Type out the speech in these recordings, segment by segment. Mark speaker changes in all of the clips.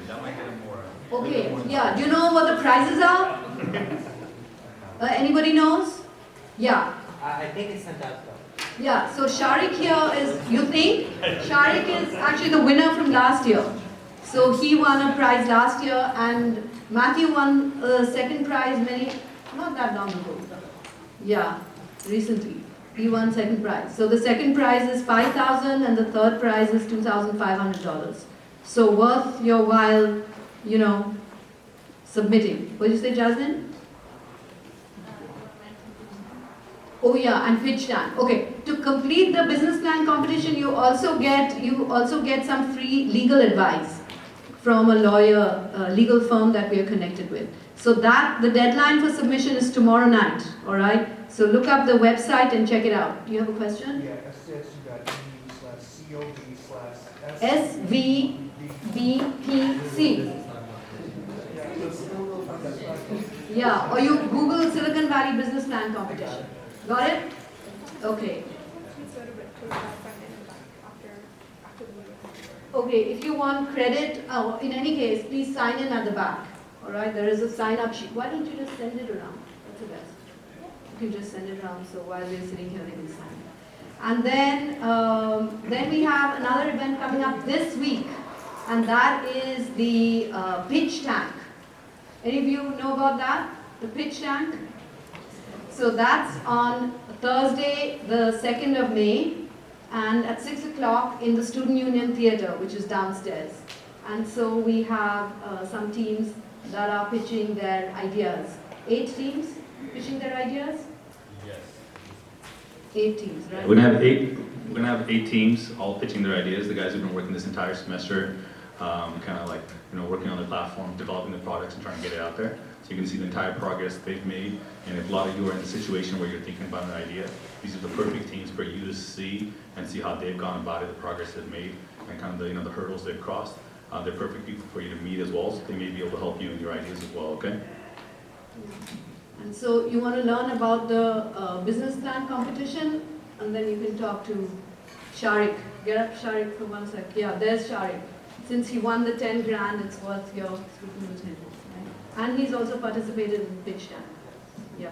Speaker 1: That might get him more.
Speaker 2: Okay, yeah, do you know what the prizes are? Anybody knows? Yeah.
Speaker 3: I think it's sent out though.
Speaker 2: Yeah, so Sharik here is, you think? Sharik is actually the winner from last year. So he won a prize last year and Matthew won a second prize not that long ago. Yeah, recently. He won second prize. So the second prize is $5,000 and the third prize is $2,500. So worth your while, you know, submitting. What did you say, Jasmine? Oh yeah, and pitch tank. Okay, to complete the business plan competition, you also get some free legal advice from a lawyer, legal firm that we are connected with. So the deadline for submission is tomorrow night. All right. So look up the website and check it out. Do you have a question?
Speaker 4: Yeah,
Speaker 2: SJSU/SVBPC. Yeah, or you Google Silicon Valley Business Plan Competition. Got it? Okay. Okay, if you want credit, in any case, please sign in at the back. All right, there is a sign-up sheet. Why don't you just send it around? That's the best. You can just send it around, so while we're sitting here, they can sign. And then we have another event coming up this week, and that is the pitch tank. Any of you know about that? The pitch tank? So that's on Thursday, the 2nd of May, and at 6 o'clock in the Student Union Theatre, which is downstairs. And so we have some teams that are pitching their ideas. 8 teams pitching their ideas?
Speaker 1: Yes.
Speaker 2: 8 teams, right?
Speaker 5: We're gonna have eight teams all pitching their ideas. The guys who've been working this entire semester, kind of like, you know, working on the platform, developing the products and trying to get it out there. So you can see the entire progress they've made. And if a lot of you are in the situation where you're thinking about an idea, these are the perfect teams for you to see and see how they've gone about it, the progress they've made, and kind of the, you know, the hurdles they've crossed. They're perfect people for you to meet as well, so they may be able to help you in your ideas as well, okay?
Speaker 2: And so you want to learn about the business plan competition, and then you can talk to Sharik. Get up, Sharik, for 1 sec. Yeah, there's Sharik. Since he won the 10 grand, it's worth your speaking with him. Right? And he's also participated in pitch tank. Yeah.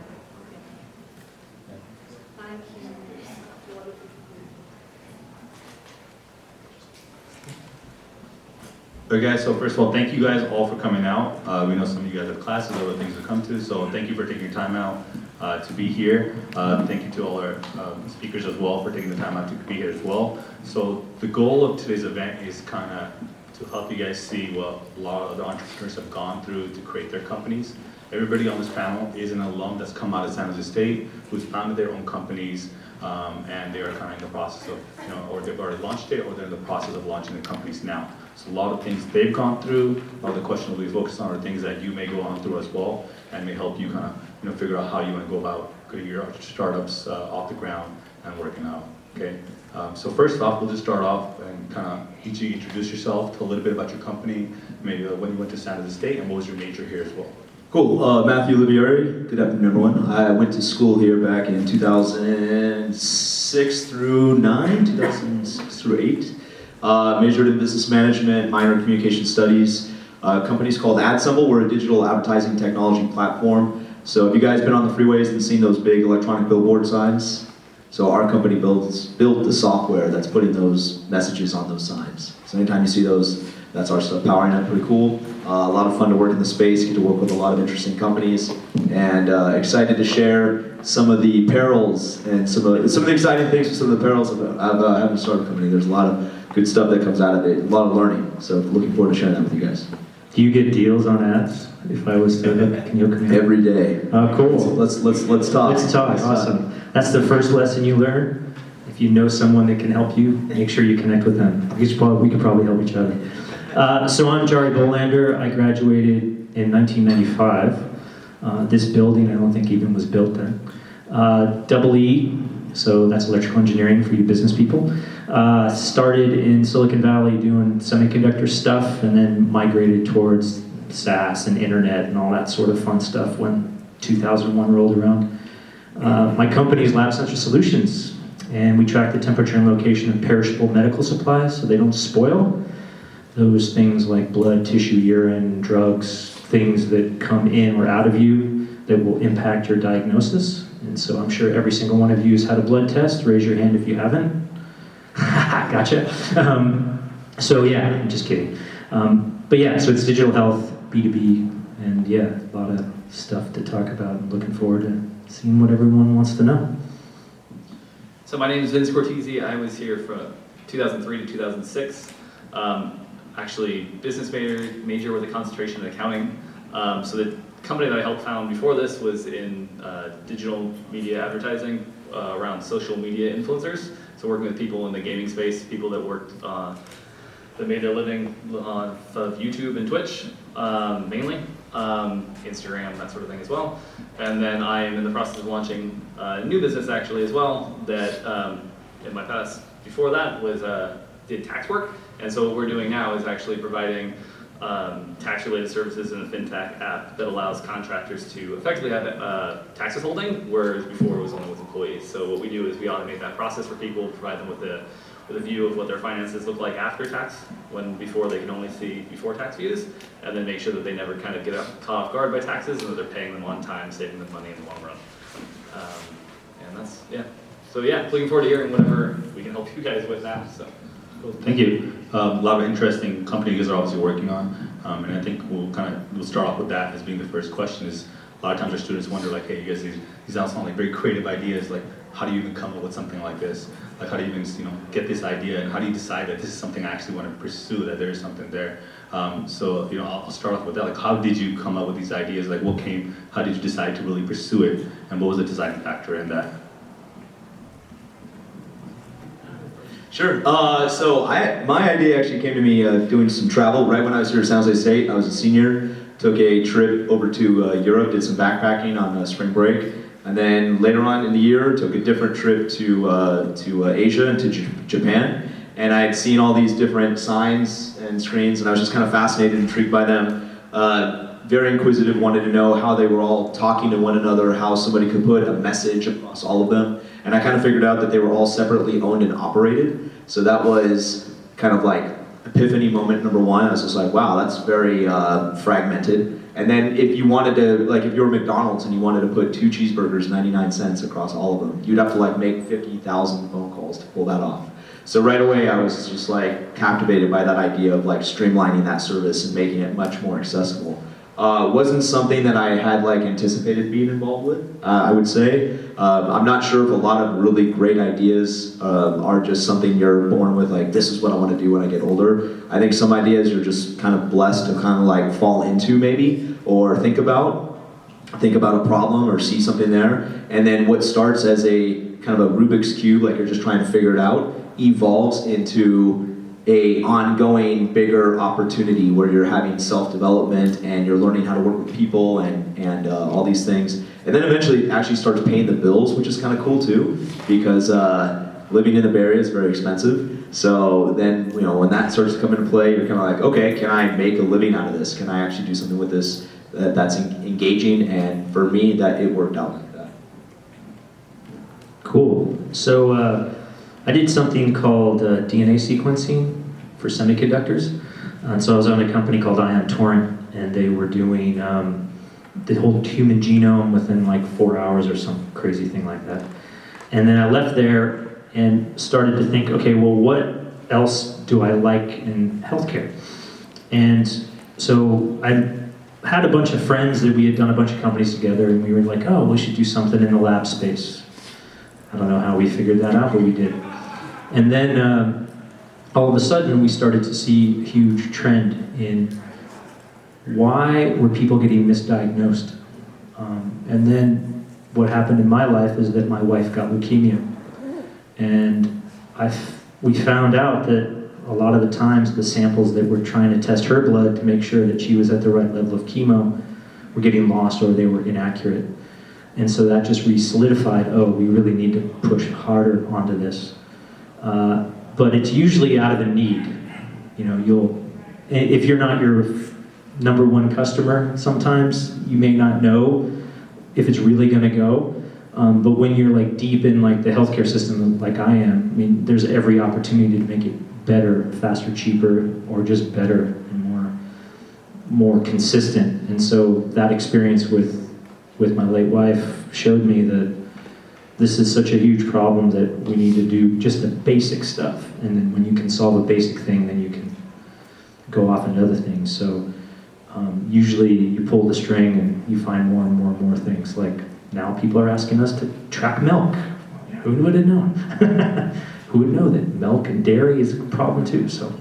Speaker 2: Okay. Thank you.
Speaker 5: Okay guys, so first of all, thank you guys all for coming out. We know some of you guys have classes, other things to come to, so thank you for taking your time out to be here. Thank you to all our speakers as well for taking the time out to be here as well. So the goal of today's event is kind of to help you guys see what a lot of the entrepreneurs have gone through to create their companies. Everybody on this panel is an alum that's come out of San Jose State, who's founded their own companies, and they are kind of in the process of, you know, or they've already launched it, or they're in the process of launching their companies now. So a lot of things they've gone through, a lot of the questions we'll be focused on are things that you may go on through as well, and may help you kind of, you know, figure out how you want to go about getting your startups off the ground and working out. Okay. So first off, we'll just start off and kind of each of you introduce yourself, tell a little bit about your company, maybe when you went to San Jose State, and what was your major here as well.
Speaker 6: Cool. Matthew Olivieri. Good afternoon, everyone. I went to school here back in 2006 through 9, 2006 through 8. Majored in business management, minor in communication studies. Company's called AdSemble. We're a digital advertising technology platform. So have you guys been on the freeways and seen those big electronic billboard signs? So our company built the software that's putting those messages on those signs. So anytime you see those, that's our stuff powering up. Pretty cool. A lot of fun to work in the space, get to work with a lot of interesting companies, and excited to share some of the perils and some of the exciting things with some of the perils of having a startup company. There's a lot of good stuff that comes out of it, a lot of learning. So looking forward to sharing that with you guys.
Speaker 7: Do you get deals on ads? If I was to, can you come here?
Speaker 6: Every day.
Speaker 7: Oh, cool.
Speaker 6: Let's talk.
Speaker 7: Let's talk. Awesome. That's the first lesson you learn. If you know someone that can help you, make sure you connect with them. We could probably help each other. So I'm Jari Bolander. I graduated in 1995. This building, I don't think even was built then. Double E, so that's electrical engineering for you business people. Started in Silicon Valley doing semiconductor stuff, and then migrated towards SaaS and internet and all that sort of fun stuff when 2001 rolled around. My company is Lab Sensor Solutions, and we track the temperature and location of perishable medical supplies so they don't spoil. those things like blood, tissue, urine, drugs, things that come in or out of you that will impact your diagnosis. And so I'm sure every single one of you has had a blood test. Raise your hand if you haven't. Gotcha. So yeah, I'm just kidding. But yeah, so it's digital health, B2B, and yeah, a lot of stuff to talk about. I'm looking forward to seeing what everyone wants to know.
Speaker 1: So my name is Vince Cortese. I was here from 2003 to 2006. Actually, business major with a concentration in accounting. So the company that I helped found before this was in digital media advertising around social media influencers. So working with people in the gaming space, people that worked, that made their living on of YouTube and Twitch, mainly, Instagram, that sort of thing as well. And then I am in the process of launching a new business actually as well that in my past before that was did tax work. And so what we're doing now is actually providing tax-related services in a fintech app that allows contractors to effectively have tax withholding, whereas before it was only with employees. So what we do is we automate that process for people, provide them with a view of what their finances look like after tax, when before they can only see before tax views, and then make sure that they never kind of get caught off guard by taxes and that they're paying them on time, saving them money in the long run. And that's, yeah. So yeah, looking forward to hearing whatever we can help you guys with now. So.
Speaker 5: Cool. Thank you. A lot of interesting company you guys are obviously working on, and I think we'll start off with that as being the first question. Is a lot of times our students wonder, like, hey, you guys, these all sound like very creative ideas. Like, how do you even come up with something like this? Like, how do you even get this idea, and how do you decide that this is something I actually want to pursue? That there is something there. So I'll start off with that. Like, how did you come up with these ideas? Like, what came? How did you decide to really pursue it? And what was the deciding factor in that?
Speaker 6: Sure. So my idea actually came to me doing some travel right when I was here at San Jose State. I was a senior, took a trip over to Europe, did some backpacking on spring break, and then later on in the year took a different trip to Asia and to Japan. And I had seen all these different signs and screens, and I was just kind of fascinated, intrigued by them. Very inquisitive, wanted to know how they were all talking to one another, how somebody could put a message across all of them. And I kind of figured out that they were all separately owned and operated. So that was kind of like epiphany moment number one. I was just like, wow, that's very fragmented. And then if you wanted to, like if you were McDonald's and you wanted to put 2 cheeseburgers, 99 cents across all of them, you'd have to like make 50,000 phone calls to pull that off. So right away I was just like captivated by that idea of like streamlining that service and making it much more accessible. Wasn't something that I had like anticipated being involved with, I would say. I'm not sure if a lot of really great ideas are just something you're born with, like this is what I want to do when I get older. I think some ideas you're just kind of blessed to kind of like fall into maybe, or think about a problem or see something there. And then what starts as a kind of a Rubik's Cube, like you're just trying to figure it out, evolves into a ongoing bigger opportunity where you're having self-development and you're learning how to work with people and all these things. And then eventually it actually starts paying the bills, which is kind of cool too, because living in the Bay Area is very expensive. So then, when that starts to come into play, you're kind of like, okay, can I make a living out of this? Can I actually do something with this that's engaging? And for me, that it worked out like that.
Speaker 7: Cool. So I did something called DNA sequencing for semiconductors. So I was on a company called Ion Torrent, and they were doing the whole human genome within like 4 hours or some crazy thing like that. And then I left there and started to think, okay, well, what else do I like in healthcare? And so I had a bunch of friends that we had done a bunch of companies together, and we were like, oh, we should do something in the lab space. I don't know how we figured that out, but we did. And then all of a sudden, we started to see a huge trend in why were people getting misdiagnosed. And then what happened in my life is that my wife got leukemia. And we found out that a lot of the times the samples that were trying to test her blood to make sure that she was at the right level of chemo were getting lost or they were inaccurate. And so that just re-solidified, oh, we really need to push harder onto this. But it's usually out of a need. If you're not your number one customer, sometimes you may not know if it's really gonna go. But when you're like deep in like the healthcare system like I am, I mean, there's every opportunity to make it better, faster, cheaper, or just better and more consistent. And so that experience with my late wife showed me that this is such a huge problem that we need to do just the basic stuff. And then when you can solve a basic thing, then you can go off into other things. So usually you pull the string and you find more and more and more things. Like now people are asking us to track milk. Who would have known? Who would know that milk and dairy is a problem too? So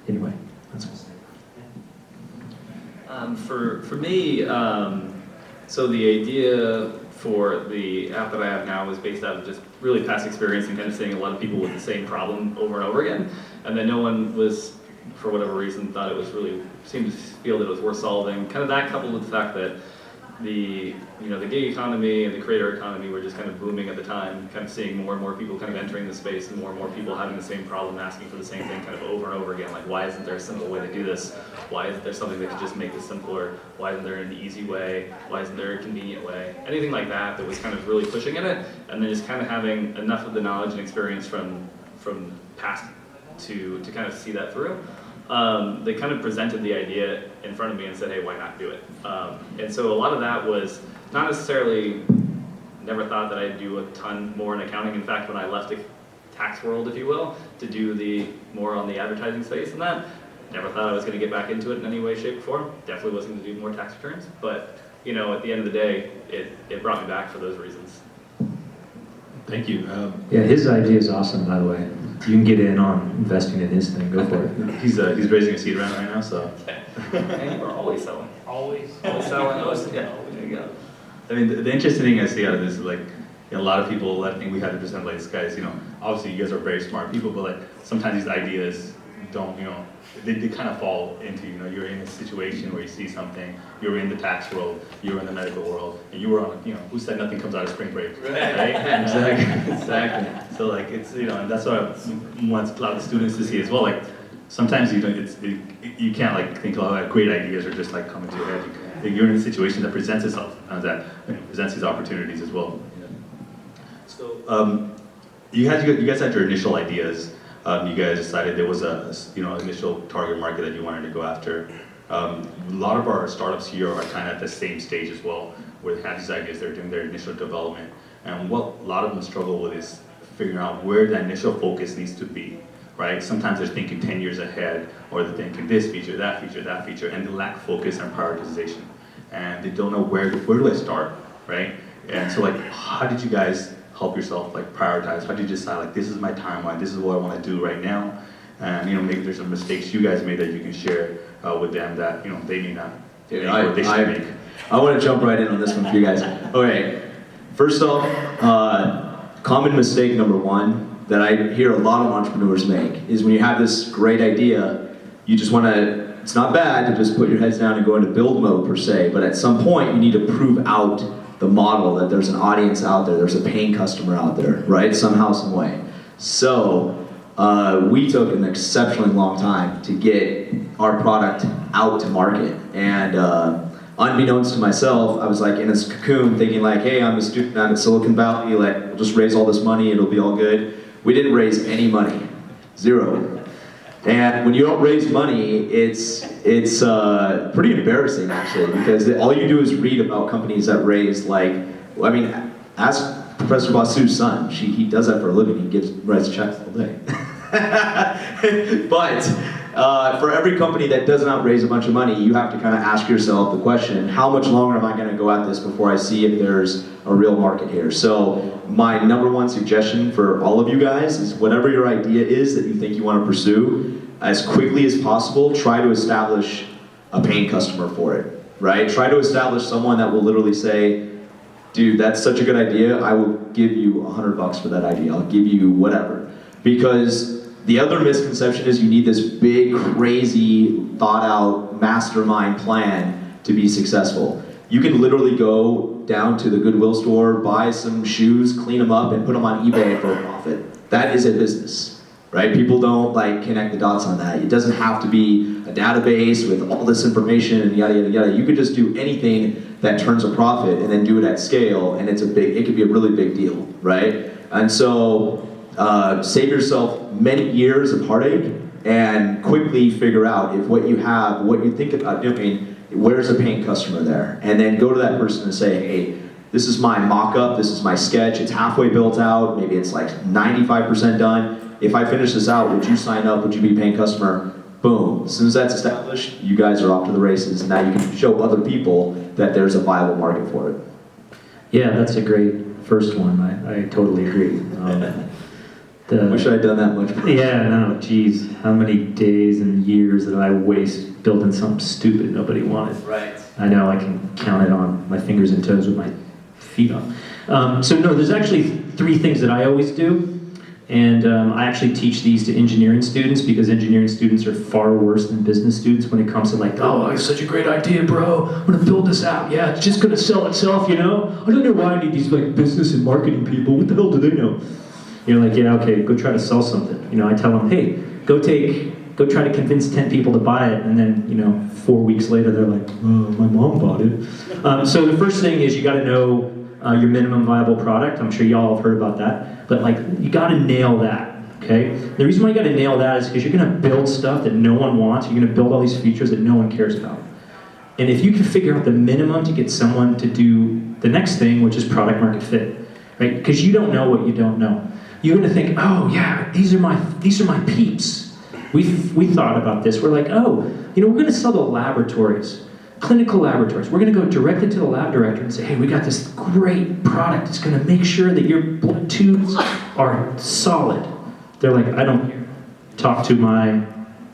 Speaker 7: anyway, that's what
Speaker 1: For me, so the idea for the app that I have now was based out of just really past experience and kind of seeing a lot of people with the same problem over and over again, and then no one was, for whatever reason, thought it was really, seemed to feel that it was worth solving. Kind of that coupled with the fact that the gig economy and the creator economy were just kind of booming at the time, kind of seeing more and more people kind of entering the space and more people having the same problem, asking for the same thing kind of over and over again. Like, why isn't there a simple way to do this? Why isn't there something that could just make this simpler? Why isn't there an easy way? Why isn't there a convenient way? Anything like that was kind of really pushing in it, and then just kind of having enough of the knowledge and experience from past to kind of see that through. They kind of presented the idea in front of me and said, hey, why not do it? And so a lot of that was not necessarily, never thought that I'd do a ton more in accounting. In fact, when I left the tax world, if you will, to do the more on the advertising space and that, never thought I was going to get back into it in any way, shape, or form. Definitely wasn't going to do more tax returns. But, at the end of the day, it brought me back for those reasons.
Speaker 5: Thank you.
Speaker 7: Yeah, his idea is awesome, by the way. You can get in on investing in his thing. Go for it.
Speaker 5: He's raising a seed round right now, so.
Speaker 1: And you are always selling.
Speaker 3: Always.
Speaker 1: Always selling. Yeah, there you go.
Speaker 5: I mean, the interesting thing I see out of this is like, a lot of people, I think we had to present like, guys, obviously you guys are very smart people, but like sometimes these ideas don't, they kind of fall into, you're in a situation where you see something, you're in the tax world, you're in the medical world, and you were on, who said nothing comes out of spring break, right? Exactly. So like, it's, and that's what I want a lot of the students to see as well. Like, sometimes you can't like think, oh, great ideas are just like coming to your head. You're in a situation that presents itself, that presents these opportunities as well. So you guys had your initial ideas. You guys decided there was a initial target market that you wanted to go after. A lot of our startups here are kind of at the same stage as well, where they have these ideas, they're doing their initial development. And what a lot of them struggle with is figuring out where the initial focus needs to be, right? Sometimes they're thinking 10 years ahead, or they're thinking this feature, that feature, and they lack focus and prioritization. And they don't know where do I start, right? And so like, how did you guys help yourself like prioritize? How do you decide like, this is my timeline, this is what I want to do right now? And maybe there's some mistakes you guys made that you can share with them that they may not make or they should make.
Speaker 6: I want to jump right in on this one for you guys. Okay, first off, common mistake number one that I hear a lot of entrepreneurs make is when you have this great idea, you just want to, it's not bad to just put your heads down and go into build mode per se, but at some point you need to prove out the model, that there's an audience out there, there's a paying customer out there, right? Somehow, some way. So we took an exceptionally long time to get our product out to market. And unbeknownst to myself, I was like in this cocoon thinking like, hey, I'm a student, I'm at Silicon Valley, like we'll just raise all this money, it'll be all good. We didn't raise any money, zero. And when you don't raise money, it's pretty embarrassing actually, because all you do is read about companies that raise ask Professor Basu's son. He does that for a living. He writes checks all day. But for every company that does not raise a bunch of money, you have to kind of ask yourself the question, how much longer am I going to go at this before I see if there's a real market here? So my number one suggestion for all of you guys is whatever your idea is that you think you want to pursue, as quickly as possible, try to establish a paying customer for it, right? Try to establish someone that will literally say, dude, that's such a good idea, I will give you $100 for that idea, I'll give you whatever. Because the other misconception is you need this big, crazy, thought out, mastermind plan to be successful. You can literally go down to the Goodwill store, buy some shoes, clean them up, and put them on eBay for a profit. That is a business. Right? People don't connect the dots on that. It doesn't have to be a database with all this information and yada yada yada. You could just do anything that turns a profit and then do it at scale, and it could be a really big deal, right? And so save yourself many years of heartache and quickly figure out if what you have, what you think about doing, where's a paying customer there? And then go to that person and say, hey, this is my mock-up, this is my sketch, it's halfway built out, maybe it's like 95% done. If I finish this out, would you sign up, would you be a paying customer? Boom, as soon as that's established, you guys are off to the races, and now you can show other people that there's a viable market for it.
Speaker 7: Yeah, that's a great first one. I totally agree.
Speaker 6: Wish I'd done that much more.
Speaker 7: Yeah, no, geez, how many days and years did I waste building something stupid nobody wanted?
Speaker 1: Right.
Speaker 7: I know, I can count it on my fingers and toes with my feet on. So no, there's actually 3 things that I always do, and I actually teach these to engineering students because engineering students are far worse than business students when it comes to like, oh, it's such a great idea, bro. I'm gonna build this out. Yeah, it's just gonna sell itself, you know? I don't know why I need these like business and marketing people. What the hell do they know? You're like, yeah, okay, go try to sell something. You know, I tell them, hey, go try to convince 10 people to buy it, and then, you know, 4 weeks later, they're like, oh, my mom bought it. So the first thing is you gotta know your minimum viable product. I'm sure y'all have heard about that, but like, you gotta nail that, okay? The reason why you gotta nail that is because you're gonna build stuff that no one wants, you're gonna build all these features that no one cares about. And if you can figure out the minimum to get someone to do the next thing, which is product market fit, right? Because you don't know what you don't know. You're gonna think, oh yeah, these are my peeps. We thought about this. We're like, oh, you know, we're gonna sell to laboratories, clinical laboratories. We're gonna go directly to the lab director and say, hey, we got this great product. It's gonna make sure that your blood tubes are solid. They're like, I don't care. Talk to my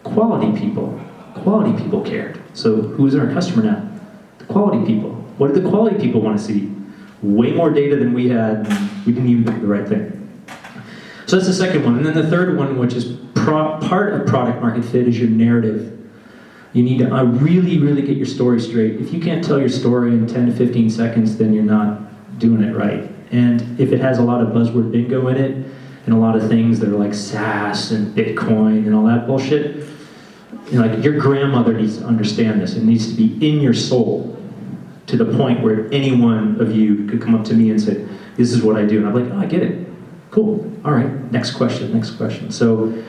Speaker 7: quality people. Quality people cared. So who's our customer now? The quality people. What did the quality people want to see? Way more data than we had. We didn't even pick the right thing. So that's the second one. And then the third one, which is part of product market fit, is your narrative. You need to really, really get your story straight. If you can't tell your story in 10 to 15 seconds, then you're not doing it right. And if it has a lot of buzzword bingo in it, and a lot of things that are like SaaS and Bitcoin and all that bullshit, you know, like your grandmother needs to understand this. It needs to be in your soul to the point where any one of you could come up to me and say, this is what I do. And I'm like, oh, I get it. Cool. All right. Next question. Next question. So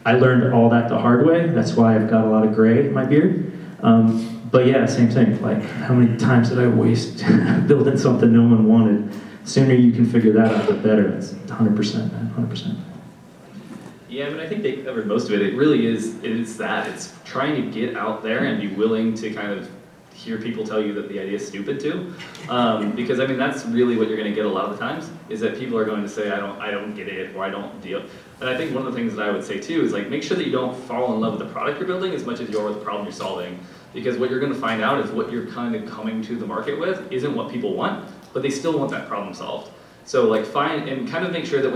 Speaker 7: I learned all that the hard way. That's why I've got a lot of gray in my beard. But yeah, same thing. Like, how many times did I waste building something no one wanted? The sooner you can figure that out, the better. It's 100%, man. 100%.
Speaker 1: Yeah, I mean, I think they covered most of it. It really is, it's that. It's trying to get out there and be willing to kind of hear people tell you that the idea is stupid too. Because I mean, that's really what you're gonna get a lot of the times, is that people are going to say, I don't get it, or I don't deal. And I think one of the things that I would say too is like, make sure that you don't fall in love with the product you're building as much as you are with the problem you're solving. Because what you're gonna find out is what you're kind of coming to the market with isn't what people want, but they still want that problem solved. So like find and kind of make sure that when you're